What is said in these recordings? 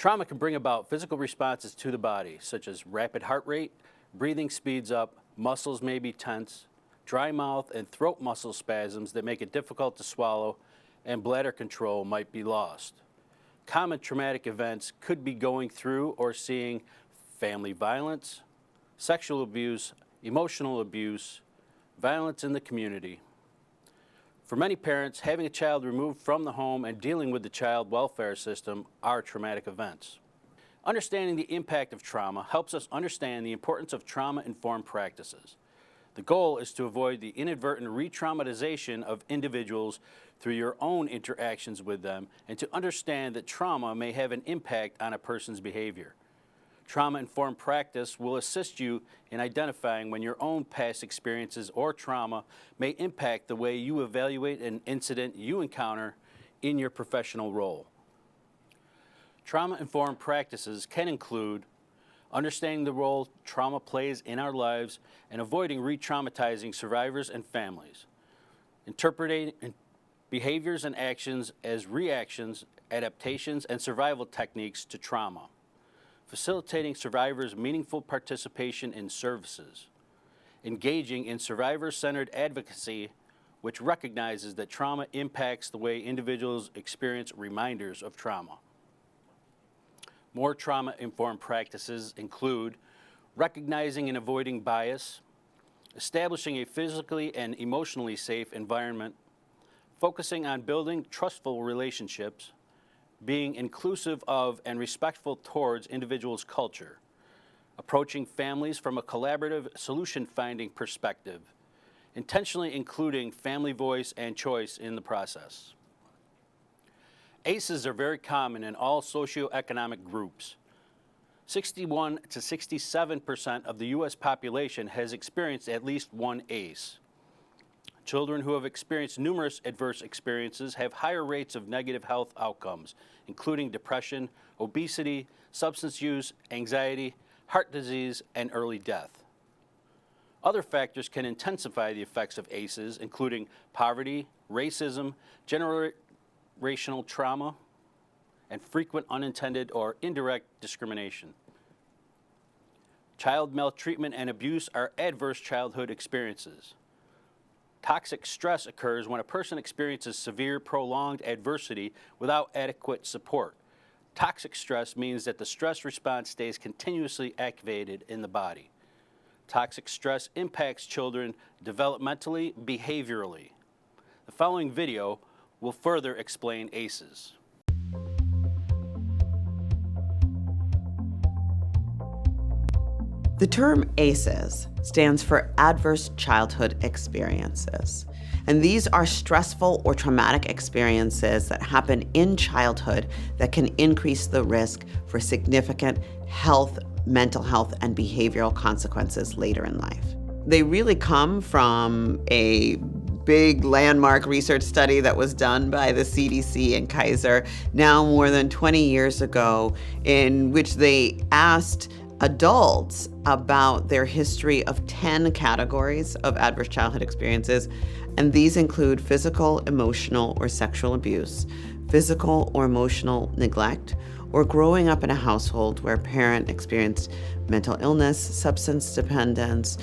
Trauma can bring about physical responses to the body, such as rapid heart rate, breathing speeds up, muscles may be tense, dry mouth and throat muscle spasms that make it difficult to swallow, and bladder control might be lost. Common traumatic events could be going through or seeing family violence, sexual abuse, emotional abuse, violence in the community. For many parents, having a child removed from the home and dealing with the child welfare system are traumatic events. Understanding the impact of trauma helps us understand the importance of trauma-informed practices. The goal is to avoid the inadvertent re-traumatization of individuals through your own interactions with them and to understand that trauma may have an impact on a person's behavior. Trauma-informed practice will assist you in identifying when your own past experiences or trauma may impact the way you evaluate an incident you encounter in your professional role. Trauma-informed practices can include understanding the role trauma plays in our lives and avoiding re-traumatizing survivors and families, interpreting behaviors and actions as reactions, adaptations, and survival techniques to trauma, facilitating survivors' meaningful participation in services, engaging in survivor-centered advocacy, which recognizes that trauma impacts the way individuals experience reminders of trauma. More trauma-informed practices include recognizing and avoiding bias, establishing a physically and emotionally safe environment, focusing on building trustful relationships, being inclusive of and respectful towards individuals' culture, approaching families from a collaborative solution-finding perspective, intentionally including family voice and choice in the process. ACEs are very common in all socioeconomic groups. 61 to 67% of the U.S. population has experienced at least one ACE. Children who have experienced numerous adverse experiences have higher rates of negative health outcomes, including depression, obesity, substance use, anxiety, heart disease, and early death. Other factors can intensify the effects of ACEs, including poverty, racism, generational trauma, and frequent unintended or indirect discrimination. Child maltreatment and abuse are adverse childhood experiences. Toxic stress occurs when a person experiences severe, prolonged adversity without adequate support. Toxic stress means that the stress response stays continuously activated in the body. Toxic stress impacts children developmentally, behaviorally. The following video will further explain ACEs. The term ACEs stands for Adverse Childhood Experiences. And these are stressful or traumatic experiences that happen in childhood that can increase the risk for significant health, mental health, and behavioral consequences later in life. They really come from a big landmark research study that was done by the CDC and Kaiser now more than 20 years ago, in which they asked adults about their history of 10 categories of adverse childhood experiences, and these include physical, emotional, or sexual abuse, physical or emotional neglect, or growing up in a household where a parent experienced mental illness, substance dependence,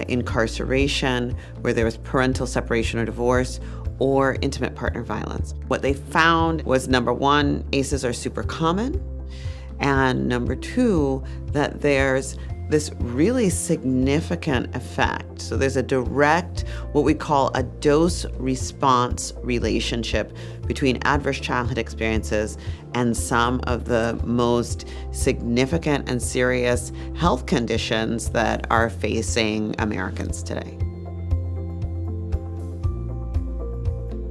incarceration, where there was parental separation or divorce, or intimate partner violence. What they found was, number one, ACEs are super common, and number two, that there's this really significant effect. So there's a direct, what we call a dose-response relationship between adverse childhood experiences and some of the most significant and serious health conditions that are facing Americans today.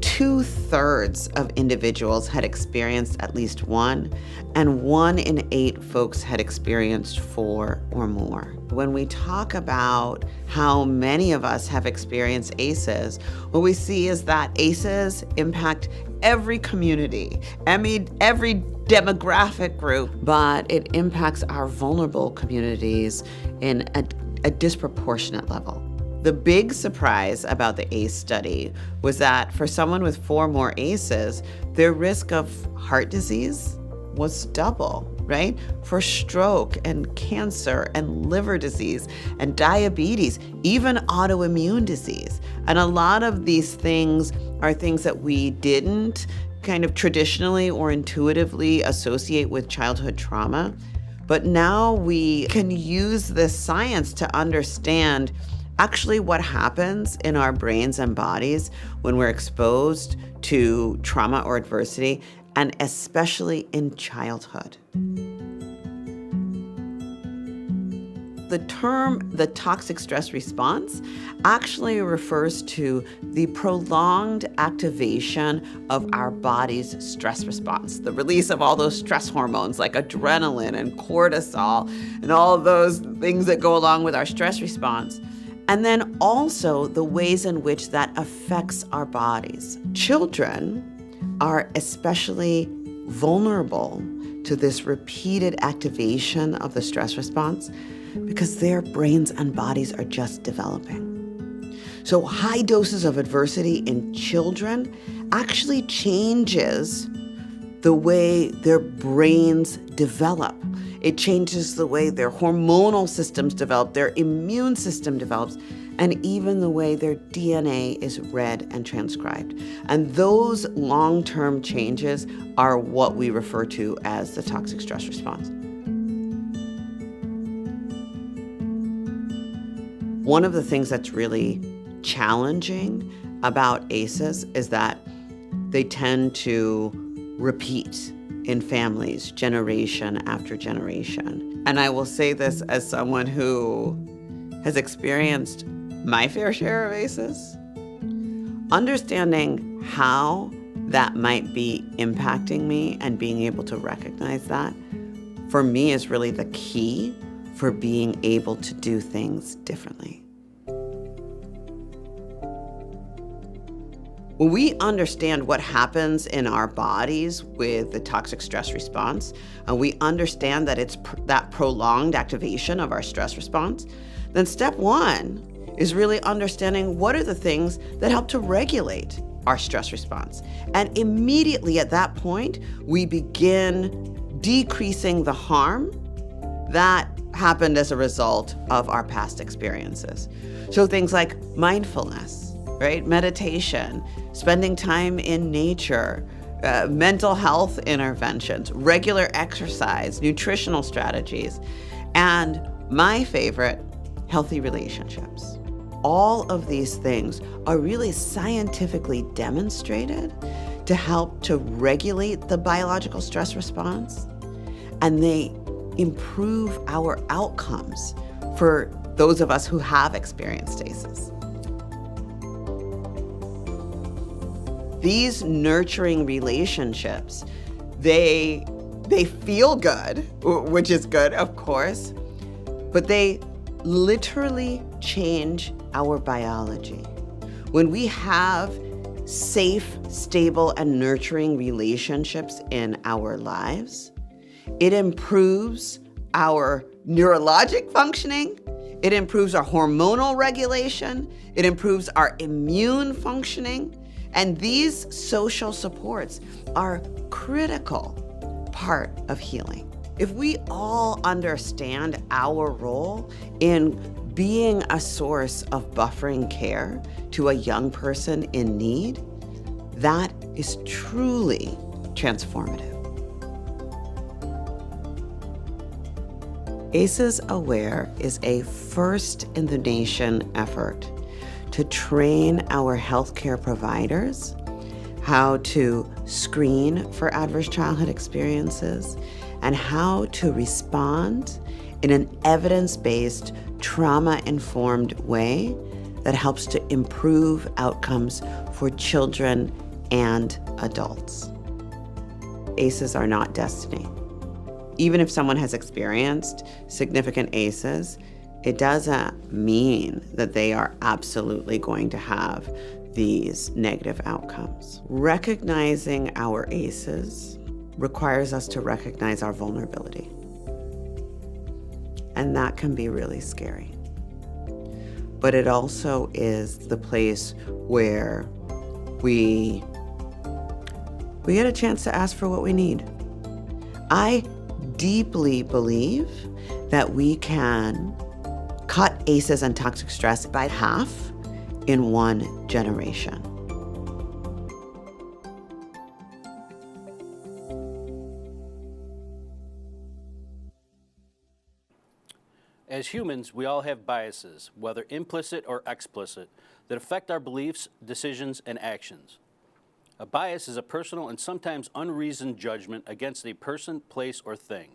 2/3 of individuals had experienced at least one, and 1 in 8 folks had experienced 4 or more. When we talk about how many of us have experienced ACEs, what we see is that ACEs impact every community, every demographic group, but it impacts our vulnerable communities in a disproportionate level. The big surprise about the ACE study was that for someone with 4 more ACEs, their risk of heart disease was double, right? For stroke and cancer and liver disease and diabetes, even autoimmune disease. And a lot of these things are things that we didn't kind of traditionally or intuitively associate with childhood trauma. But now we can use this science to understand actually what happens in our brains and bodies when we're exposed to trauma or adversity, and especially in childhood. The term, the toxic stress response, actually refers to the prolonged activation of our body's stress response, the release of all those stress hormones like adrenaline and cortisol and all of those things that go along with our stress response. And then also the ways in which that affects our bodies. Children are especially vulnerable to this repeated activation of the stress response because their brains and bodies are just developing. So high doses of adversity in children actually changes the way their brains develop. It changes the way their hormonal systems develop, their immune system develops, and even the way their DNA is read and transcribed. And those long-term changes are what we refer to as the toxic stress response. One of the things that's really challenging about ACEs is that they tend to repeat in families, generation after generation. And I will say this as someone who has experienced my fair share of ACEs. Understanding how that might be impacting me and being able to recognize that, for me, is really the key for being able to do things differently. When we understand what happens in our bodies with the toxic stress response, and we understand that it's that prolonged activation of our stress response, then step one is really understanding what are the things that help to regulate our stress response. And immediately at that point, we begin decreasing the harm that happened as a result of our past experiences. So things like mindfulness, right? Meditation, spending time in nature, mental health interventions, regular exercise, nutritional strategies, and my favorite, healthy relationships. All of these things are really scientifically demonstrated to help to regulate the biological stress response, and they improve our outcomes for those of us who have experienced ACEs. These nurturing relationships, they feel good, which is good, of course, but they literally change our biology. When we have safe, stable, and nurturing relationships in our lives, it improves our neurologic functioning, it improves our hormonal regulation, it improves our immune functioning, and these social supports are critical part of healing. If we all understand our role in being a source of buffering care to a young person in need, that is truly transformative. ACEs Aware is a first-in-the-nation effort to train our healthcare providers how to screen for adverse childhood experiences and how to respond in an evidence-based, trauma-informed way that helps to improve outcomes for children and adults. ACEs are not destiny. Even if someone has experienced significant ACEs, it doesn't mean that they are absolutely going to have these negative outcomes. Recognizing our ACEs requires us to recognize our vulnerability. And that can be really scary. But it also is the place where we get a chance to ask for what we need. I deeply believe that we can cut ACEs and toxic stress by half in one generation. As humans, we all have biases, whether implicit or explicit, that affect our beliefs, decisions, and actions. A bias is a personal and sometimes unreasoned judgment against a person, place, or thing.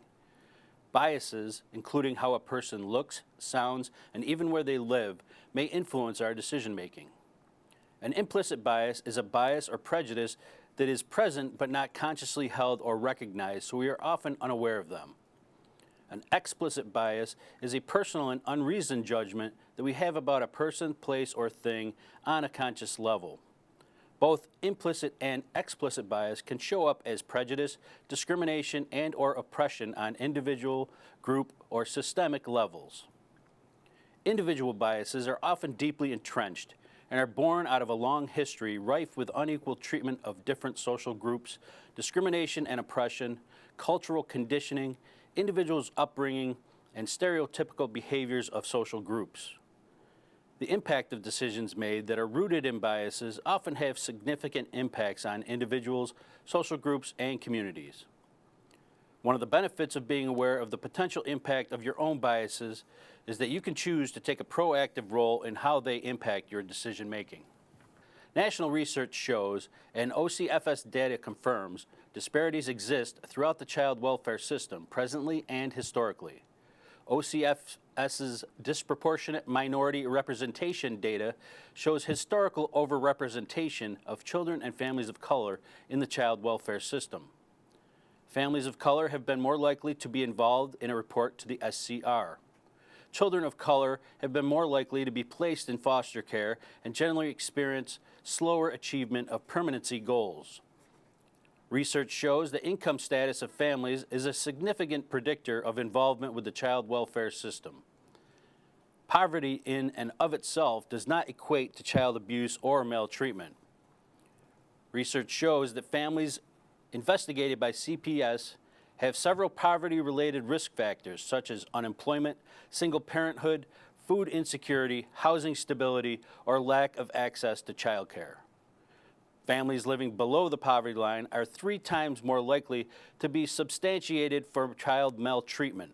Biases, including how a person looks, sounds, and even where they live, may influence our decision-making. An implicit bias is a bias or prejudice that is present but not consciously held or recognized, so we are often unaware of them. An explicit bias is a personal and unreasoned judgment that we have about a person, place, or thing on a conscious level. Both implicit and explicit bias can show up as prejudice, discrimination, and/or oppression on individual, group, or systemic levels. Individual biases are often deeply entrenched and are born out of a long history rife with unequal treatment of different social groups, discrimination and oppression, cultural conditioning, individuals' upbringing, and stereotypical behaviors of social groups. The impact of decisions made that are rooted in biases often have significant impacts on individuals, social groups, and communities. One of the benefits of being aware of the potential impact of your own biases is that you can choose to take a proactive role in how they impact your decision making. National research shows, and OCFS data confirms, disparities exist throughout the child welfare system, presently and historically. OCFS's disproportionate minority representation data shows historical overrepresentation of children and families of color in the child welfare system. Families of color have been more likely to be involved in a report to the SCR. Children of color have been more likely to be placed in foster care and generally experience slower achievement of permanency goals. Research shows the income status of families is a significant predictor of involvement with the child welfare system. Poverty in and of itself does not equate to child abuse or maltreatment. Research shows that families investigated by CPS have several poverty-related risk factors such as unemployment, single parenthood, food insecurity, housing stability, or lack of access to child care. Families living below the poverty line are 3 times more likely to be substantiated for child maltreatment.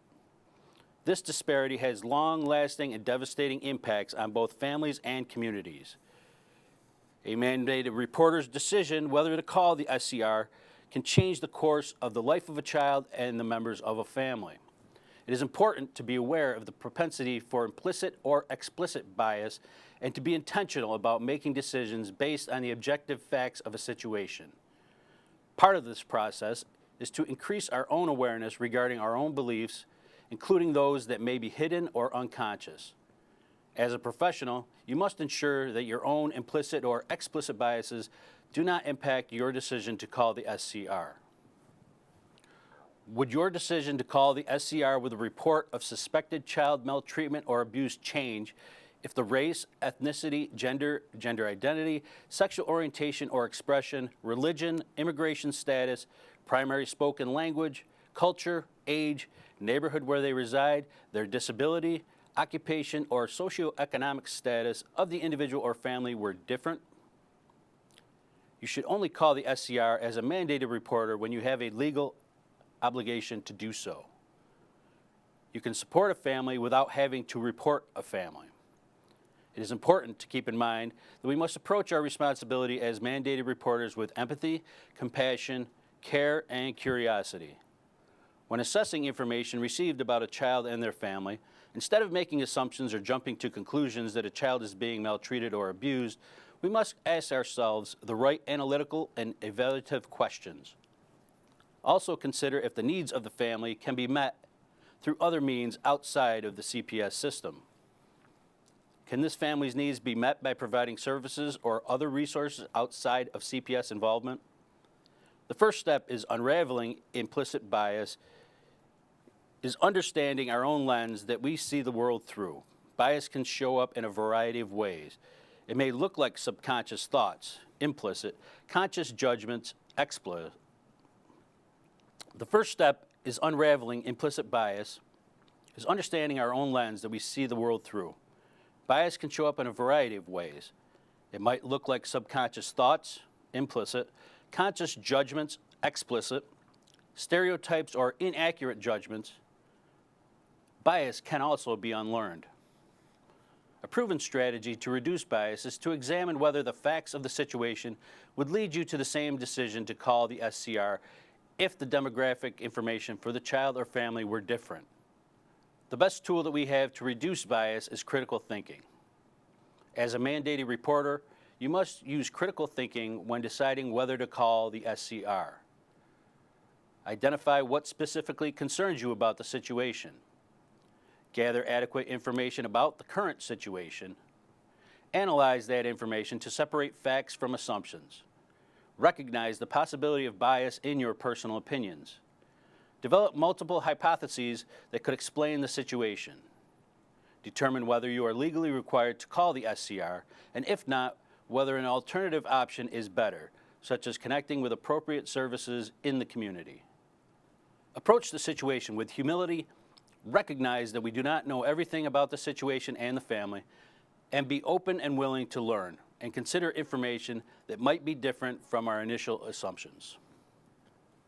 This disparity has long-lasting and devastating impacts on both families and communities. A mandated reporter's decision whether to call the SCR can change the course of the life of a child and the members of a family. It is important to be aware of the propensity for implicit or explicit bias and to be intentional about making decisions based on the objective facts of a situation. Part of this process is to increase our own awareness regarding our own beliefs, including those that may be hidden or unconscious. As a professional, you must ensure that your own implicit or explicit biases do not impact your decision to call the SCR. Would your decision to call the SCR with a report of suspected child maltreatment or abuse change if the race, ethnicity, gender identity, sexual orientation or expression, religion, immigration status, primary spoken language, culture, age, neighborhood where they reside, their disability, occupation, or socioeconomic status of the individual or family were different? You should only call the SCR as a mandated reporter when you have a legal obligation to do so. You can support a family without having to report a family. It is important to keep in mind that we must approach our responsibility as mandated reporters with empathy, compassion, care, and curiosity. When assessing information received about a child and their family, instead of making assumptions or jumping to conclusions that a child is being maltreated or abused, we must ask ourselves the right analytical and evaluative questions. Also consider if the needs of the family can be met through other means outside of the CPS system. Can this family's needs be met by providing services or other resources outside of CPS involvement? The first step is unraveling implicit bias, is understanding our own lens that we see the world through. Bias can show up in a variety of ways. It may look like subconscious thoughts, implicit, conscious judgments, explicit. The first step is unraveling implicit bias, is understanding our own lens that we see the world through. Bias can show up in a variety of ways. It might look like subconscious thoughts, implicit, conscious judgments, explicit, stereotypes or inaccurate judgments. Bias can also be unlearned. A proven strategy to reduce bias is to examine whether the facts of the situation would lead you to the same decision to call the SCR if the demographic information for the child or family were different. The best tool that we have to reduce bias is critical thinking. As a mandated reporter, you must use critical thinking when deciding whether to call the SCR. Identify what specifically concerns you about the situation. Gather adequate information about the current situation. Analyze that information to separate facts from assumptions. Recognize the possibility of bias in your personal opinions. Develop multiple hypotheses that could explain the situation. Determine whether you are legally required to call the SCR, and if not, whether an alternative option is better, such as connecting with appropriate services in the community. Approach the situation with humility, recognize that we do not know everything about the situation and the family, and be open and willing to learn, and consider information that might be different from our initial assumptions.